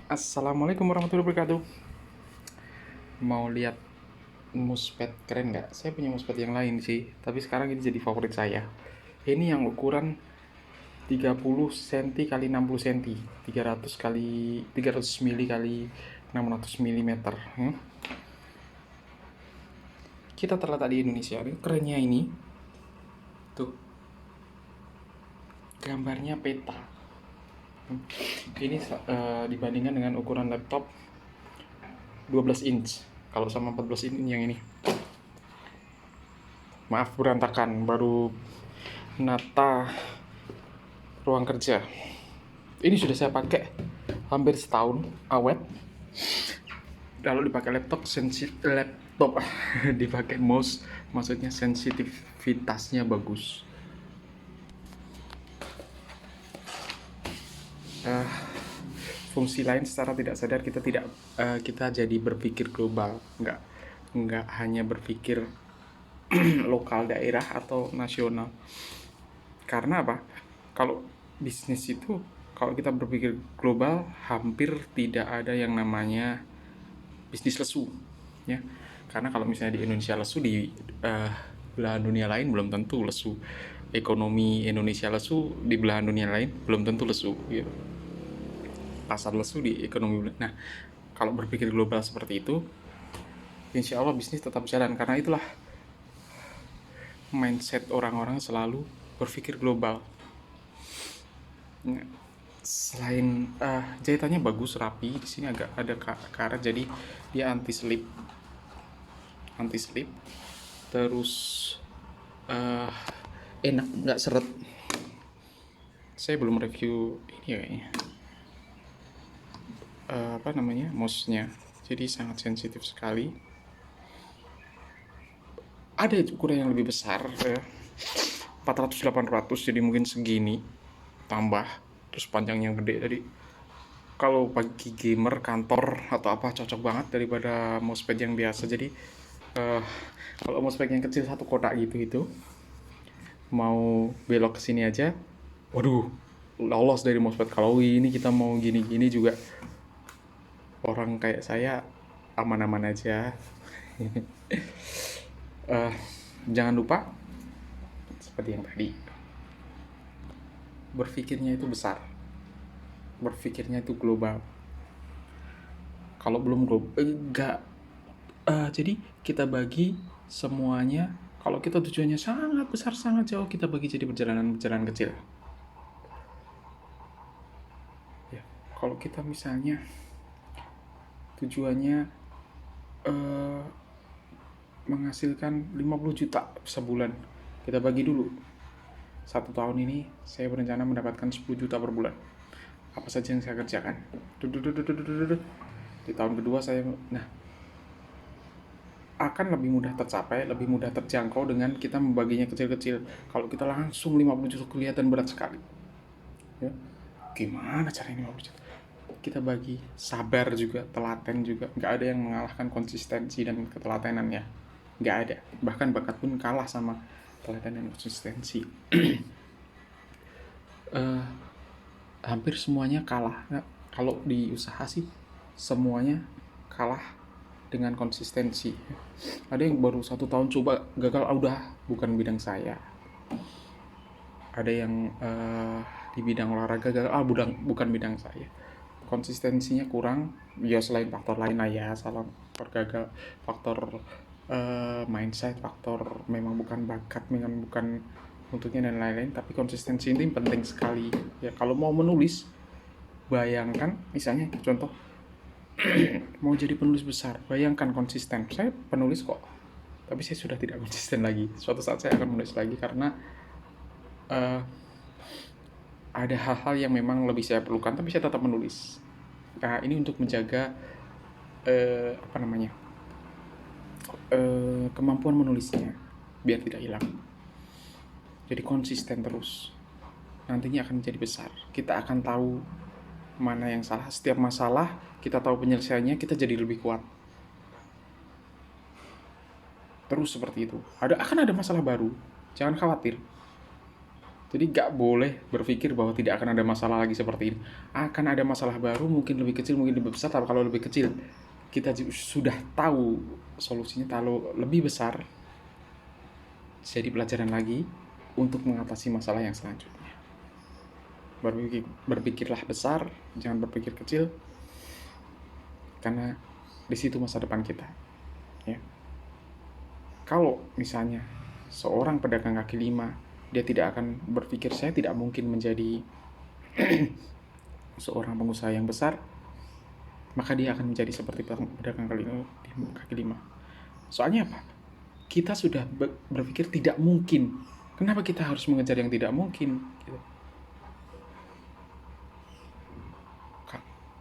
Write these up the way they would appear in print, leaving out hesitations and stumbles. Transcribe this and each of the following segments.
Assalamualaikum warahmatullahi wabarakatuh. Mau lihat mousepad keren nggak? Saya punya mousepad yang lain sih, tapi sekarang ini jadi favorit saya. Ini yang ukuran 30 cm kali 60 cm, 300 kali 300 mili kali 600 mm. Kita terletak di Indonesia. Ini kerennya ini, tuh gambarnya peta. Ini dibandingkan dengan ukuran laptop 12 inch. Kalau sama 14 inch yang ini. Maaf berantakan, baru nata ruang kerja. Ini sudah saya pakai hampir setahun, awet. Kalau dipakai laptop dipakai mouse, maksudnya sensitivitasnya bagus. Uh, Fungsi lain secara tidak sadar kita jadi berpikir global, nggak hanya berpikir lokal daerah atau nasional. Karena apa? Kalau bisnis itu, kalau kita berpikir global, hampir tidak ada yang namanya bisnis lesu, ya. Karena kalau misalnya di Indonesia lesu, di belahan dunia lain belum tentu lesu. Ekonomi Indonesia lesu, di belahan dunia lain belum tentu lesu, gitu. Pasar lesu di ekonomi. Nah, kalau berpikir global seperti itu, insya Allah bisnis tetap jalan, karena itulah mindset orang-orang selalu berpikir global. Selain jahitannya bagus, rapi, di sini agak ada karet, jadi dia anti slip, terus uh, enak, nggak seret. Saya belum review ini ya, kayaknya apa namanya, mouse-nya, jadi sangat sensitif sekali. Ada ukuran yang lebih besar, 400-800, jadi mungkin segini tambah, terus panjangnya gede. Jadi kalau bagi gamer kantor atau apa cocok banget daripada mousepad yang biasa. Jadi uh, kalau mousepad yang kecil satu kotak gitu itu mau belok ke sini aja, waduh, lolos dari mousepad. Kalau ini kita mau gini-gini juga, orang kayak saya aman-aman aja. uh, Jangan lupa seperti yang tadi, berpikirnya itu besar, berpikirnya itu global. Kalau belum global, enggak. Jadi kita bagi semuanya. Kalau kita tujuannya sangat besar, sangat jauh, kita bagi jadi perjalanan-perjalanan kecil. Ya, kalau kita misalnya tujuannya uh, menghasilkan 50 juta sebulan, kita bagi dulu. 1 tahun ini saya berencana mendapatkan 10 juta per bulan. Apa saja yang saya kerjakan? Di tahun kedua saya, nah, akan lebih mudah tercapai, lebih mudah terjangkau dengan kita membaginya kecil-kecil. Kalau kita langsung 50 juta kelihatan berat sekali. Ya. Gimana caranya 50 juta? Kita bagi, sabar juga, telaten juga. Nggak ada yang mengalahkan konsistensi dan ketelatenannya. Nggak ada. Bahkan bakat pun kalah sama telaten dan konsistensi. uh, Hampir semuanya kalah. Nah, kalau di usaha sih semuanya kalah dengan konsistensi. Ada yang baru 1 tahun coba gagal, udah bukan bidang saya. Ada yang di bidang olahraga gagal, bukan bidang saya. Konsistensinya kurang, ya selain faktor lain lah ya, salah faktor gagal, faktor mindset, faktor memang bukan bakat, memang bukan untuknya dan lain-lain. Tapi konsistensi ini penting sekali ya. Kalau mau menulis, bayangkan misalnya contoh, mau jadi penulis besar, bayangkan konsisten. Saya penulis kok, tapi saya sudah tidak konsisten lagi. Suatu saat saya akan menulis lagi, karena uh, ada hal-hal yang memang lebih saya perlukan, tapi saya tetap menulis. Nah, ini untuk menjaga apa namanya, kemampuan menulisnya biar tidak hilang. Jadi konsisten terus, nantinya akan menjadi besar. Kita akan tahu mana yang salah. Setiap masalah kita tahu penyelesaiannya, kita jadi lebih kuat. Terus seperti itu. Akan ada masalah baru, jangan khawatir. Jadi nggak boleh berpikir bahwa tidak akan ada masalah lagi seperti ini. Akan ada masalah baru, mungkin lebih kecil, mungkin lebih besar. Tapi kalau lebih kecil, kita sudah tahu solusinya. Kalau lebih besar, jadi pelajaran lagi untuk mengatasi masalah yang selanjutnya. Berpikirlah besar, jangan berpikir kecil, karena di situ masa depan kita. Ya. Kalau misalnya seorang pedagang kaki lima, dia tidak akan berpikir saya tidak mungkin menjadi seorang pengusaha yang besar, maka dia akan menjadi seperti pedagang kaki lima. Soalnya apa? Kita sudah berpikir tidak mungkin. Kenapa kita harus mengejar yang tidak mungkin? Gitu.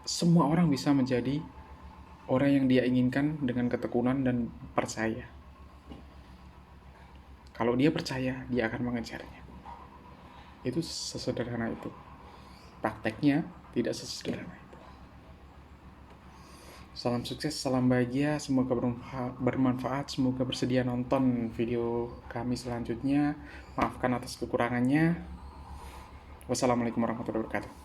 Semua orang bisa menjadi orang yang dia inginkan dengan ketekunan dan percaya. Kalau dia percaya, dia akan mengejarnya. Itu sesederhana itu. Prakteknya tidak sesederhana itu. Salam sukses, salam bahagia, semoga bermanfaat, semoga bersedia nonton video kami selanjutnya. Maafkan atas kekurangannya. Wassalamualaikum warahmatullahi wabarakatuh.